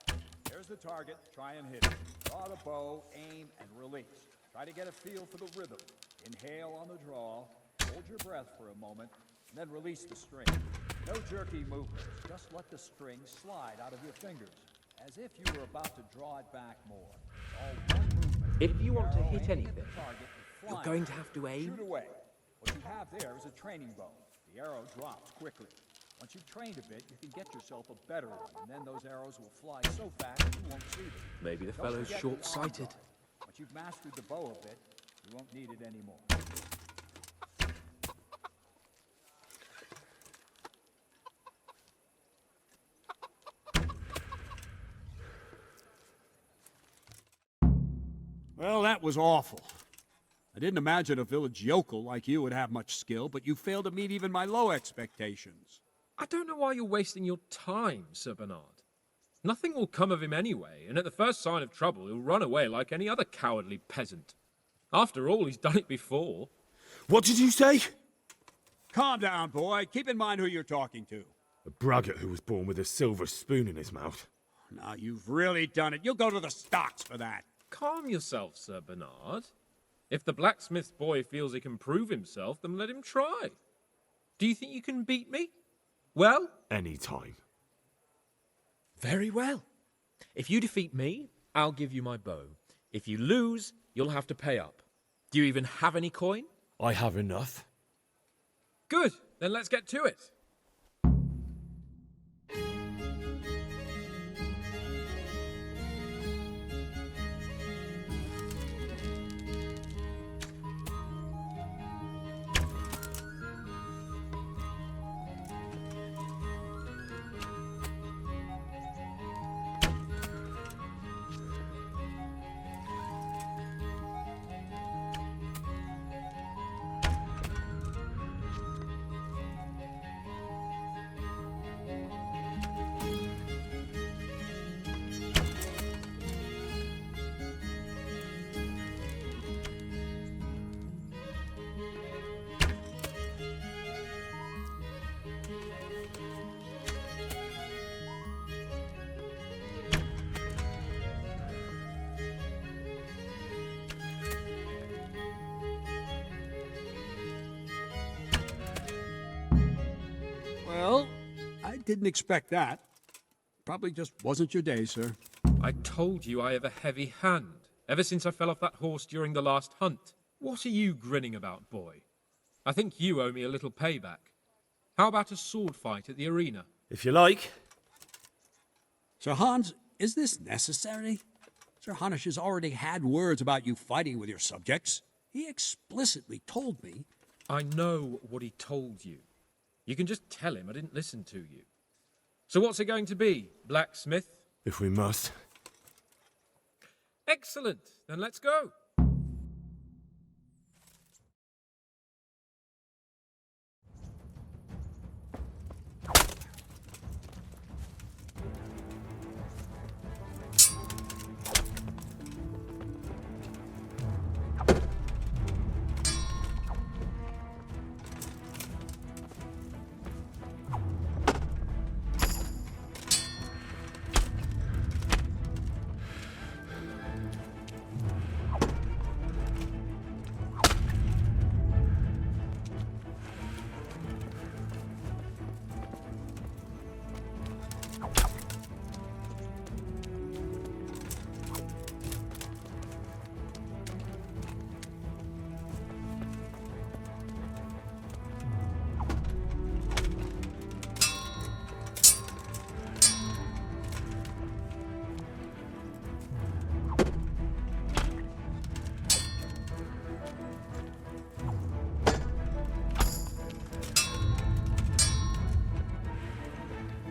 There's the target. Try and hit it. Draw the bow, aim, and release. Try to get a feel for the rhythm. Inhale on the draw. Hold your breath for a moment, and then release the string. No jerky movements. Just let the string slide out of your fingers, as if you were about to draw it back more. All one movement.
If you want to hit
Arrow aiming
anything,
at the target and
you're
flying.
going to have to aim.
Shoot away. What you have there is a training bow. The arrow drops quickly. Once you've trained a bit, you can get yourself a better one, and then those arrows will fly so fast you won't see them.
Maybe the
Don't
fellow's
forget
short-sighted.
the arm guard. Once you've mastered the bow a bit, you won't need it anymore. Well, that was awful. I didn't imagine a village yokel like you would have much skill, but you failed to meet even my low expectations.
I don't know why you're wasting your time, Sir Bernard. Nothing will come of him anyway, and at the first sign of trouble, he'll run away like any other cowardly peasant. After all, he's done it before.
What did you say?
Calm down, boy. Keep in mind who you're talking to.
A braggart who was born with a silver spoon in his mouth.
Now, you've really done it. You'll go to the stocks for that.
Calm yourself, Sir Bernard. If the blacksmith's boy feels he can prove himself, then let him try. Do you think you can beat me? Well?
Any time.
Very well. If you defeat me, I'll give you my bow. If you lose, you'll have to pay up. Do you even have any coin?
I have enough.
Good. Then let's get to it.
Well, I didn't expect that. Probably just wasn't your day, sir.
I told you I have a heavy hand, ever since I fell off that horse during the last hunt. What are you grinning about, boy? I think you owe me a little payback. How about a sword fight at the arena?
If you like.
Sir Hans, is this necessary? Sir Hanush has already had words about you fighting with your subjects. He explicitly told me.
I know what he told you. You can just tell him I didn't listen to you. So what's it going to be, blacksmith?
If we must.
Excellent. Then let's go.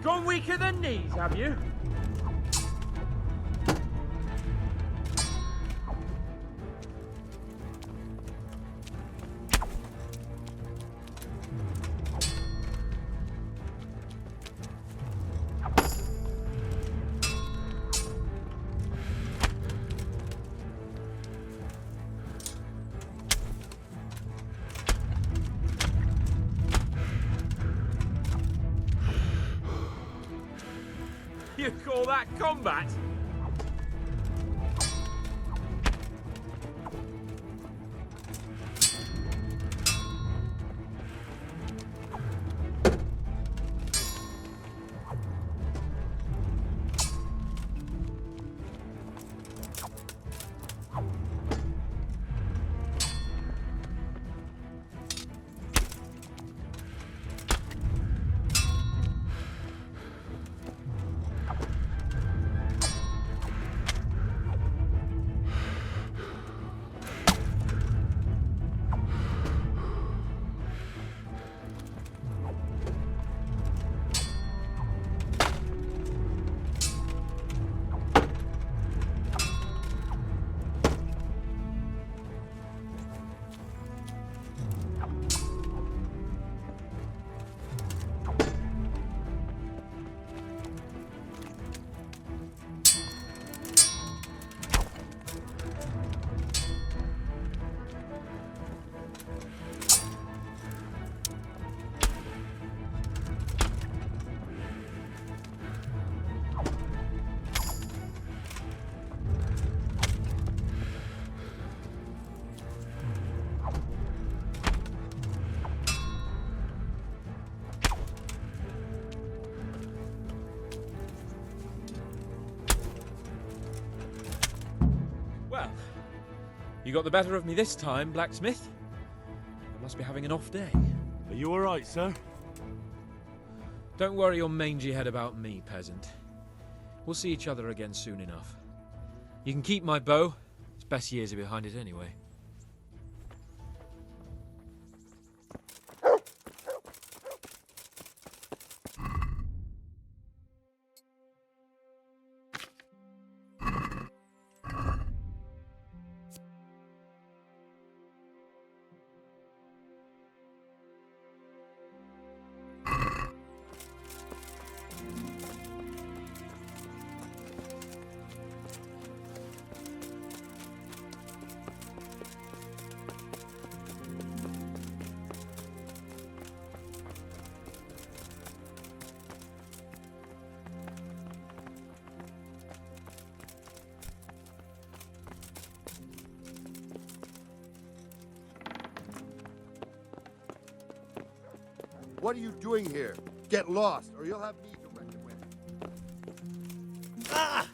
Gone weaker than knees, have you? You call that combat? Well, you got the better of me this time, blacksmith. I must be having an off day.
Are you alright, sir?
Don't worry your mangy head about me, peasant. We'll see each other again soon enough. You can keep my bow. Its best years are behind it anyway.
What are you doing here? Get lost, or you'll have me to reckon with.
Ah!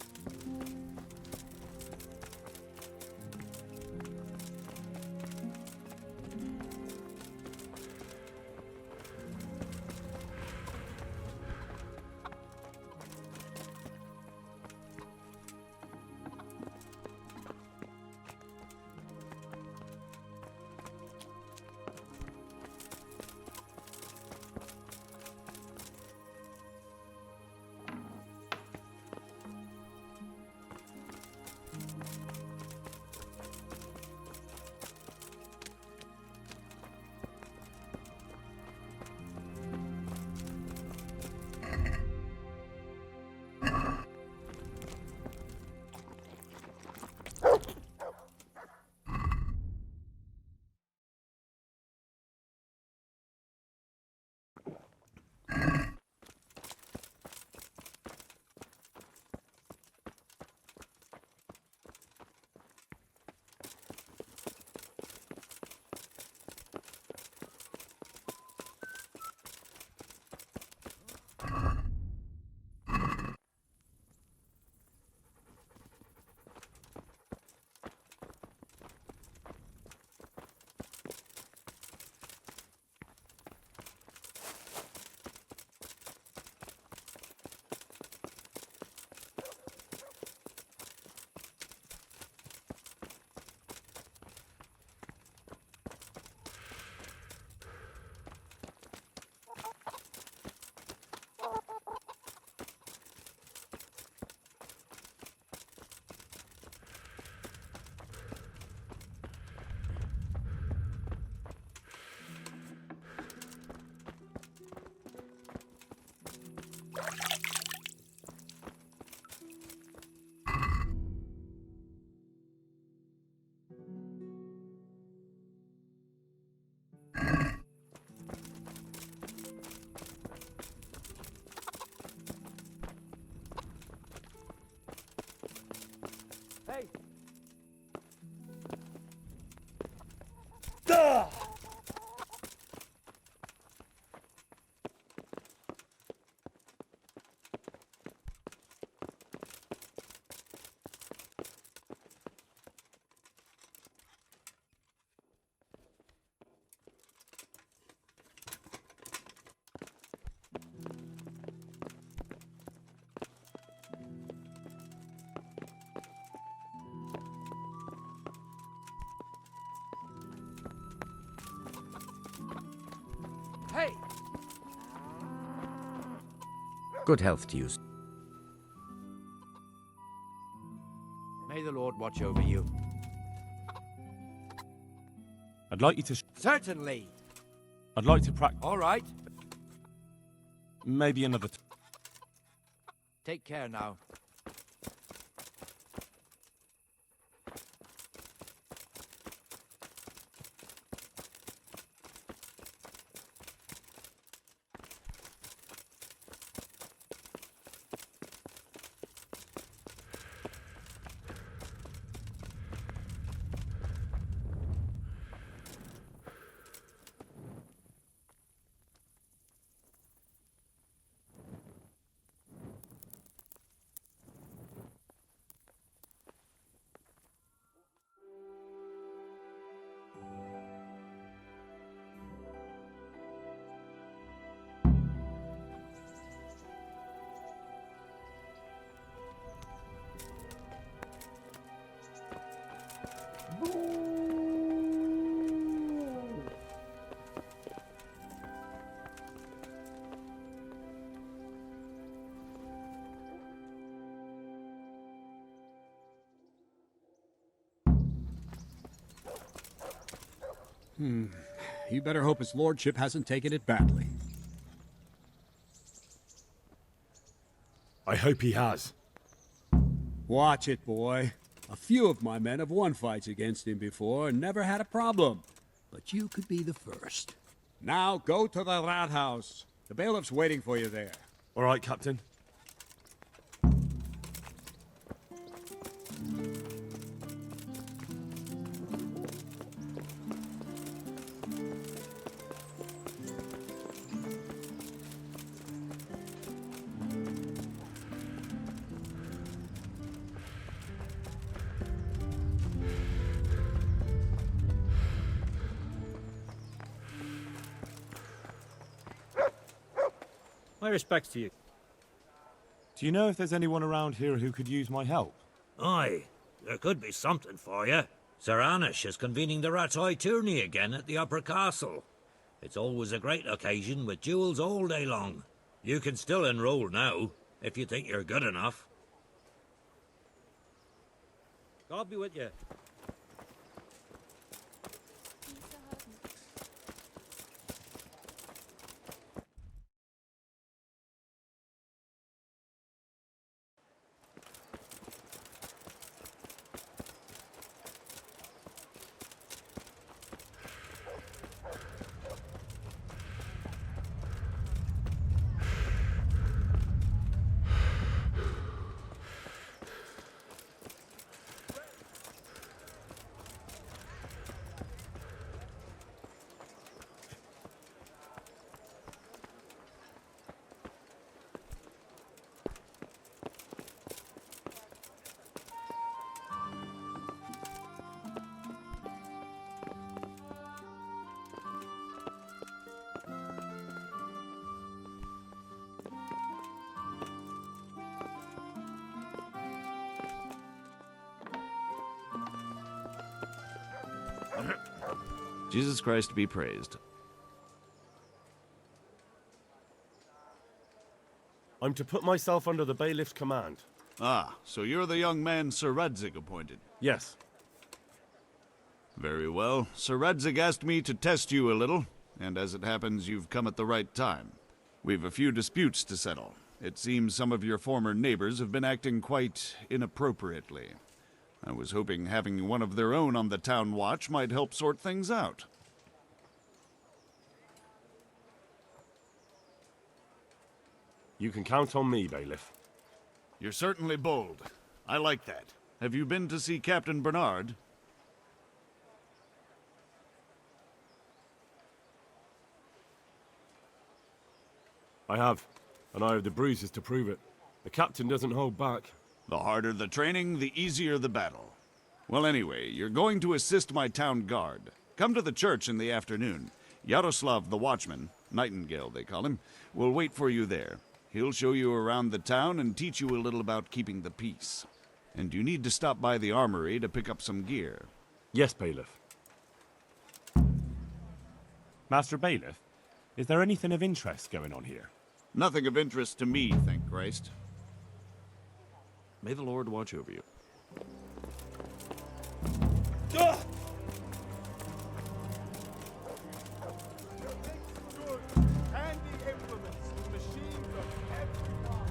Hey!
Good health to you.
May the Lord watch over you.
I'd like you to...
Certainly.
I'd like to practice...
All right.
Maybe another...
Take care now.
You better hope his lordship hasn't taken it badly.
I hope he has.
Watch it, boy. A few of my men have won fights against him before and never had a problem. But you could be the first. Now go to the rat house. The bailiff's waiting for you there.
All right, Captain.
My respects to you.
Do you know if there's anyone around here who could use my help?
Aye, there could be something for you. Sir Anish is convening the Rat's Eye tourney again at the Upper Castle. It's always a great occasion with duels all day long. You can still enroll now, if you think you're good enough. God be with you.
Jesus Christ be praised.
I'm to put myself under the bailiff's command.
Ah, so you're the young man Sir Radzig appointed?
Yes.
Very well. Sir Radzig asked me to test you a little, and as it happens, you've come at the right time. We've a few disputes to settle. It seems some of your former neighbors have been acting quite inappropriately. I was hoping having one of their own on the town watch might help sort things out.
You can count on me, bailiff.
You're certainly bold. I like that. Have you been to see Captain Bernard?
I have, and I have the bruises to prove it. The captain doesn't hold back.
The harder the training, the easier the battle. Well, anyway, you're going to assist my town guard. Come to the church in the afternoon. Yaroslav the watchman, Nightingale they call him, will wait for you there. He'll show you around the town and teach you a little about keeping the peace. And you need to stop by the armory to pick up some gear.
Yes, bailiff. Master Bailiff, Is there anything of interest going on here?
Nothing of interest to me, thank Christ. May the Lord watch over you.
Ugh! Handy implements, machines of every kind.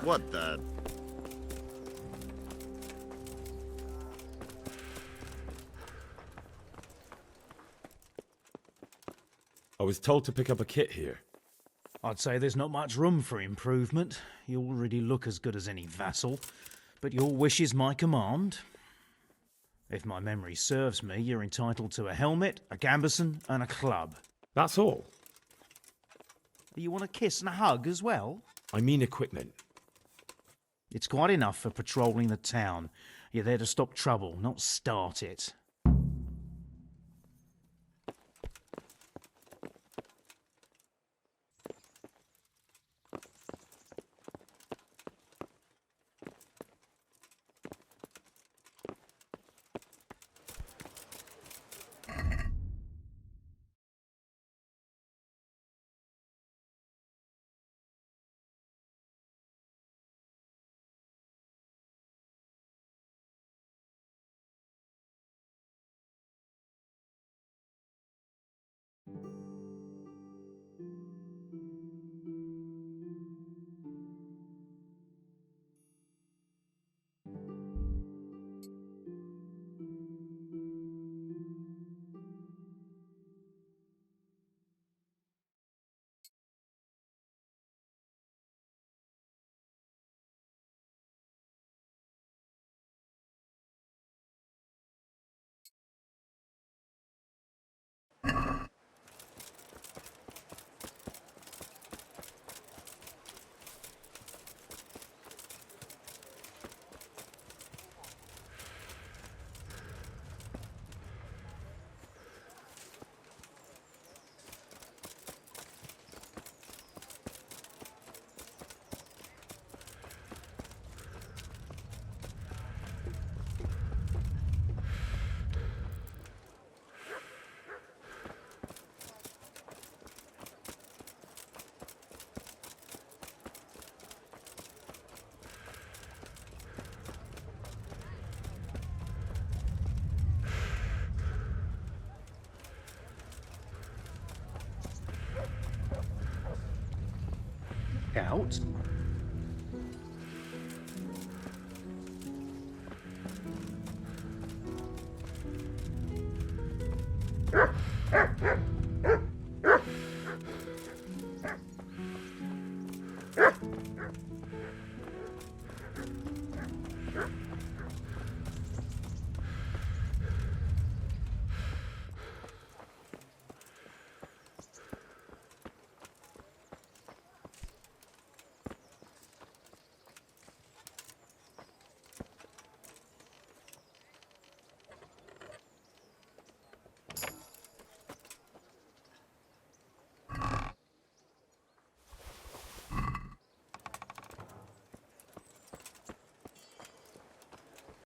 What the?
I was told to pick up a kit here.
I'd say there's not much room for improvement. You already look as good as any vassal, but your wish is my command. If my memory serves me, you're entitled to a helmet, a gambeson, and a club.
That's all.
You want a kiss and a hug as well?
I mean equipment.
It's quite enough for patrolling the town. You're there to stop trouble, not start it. Out.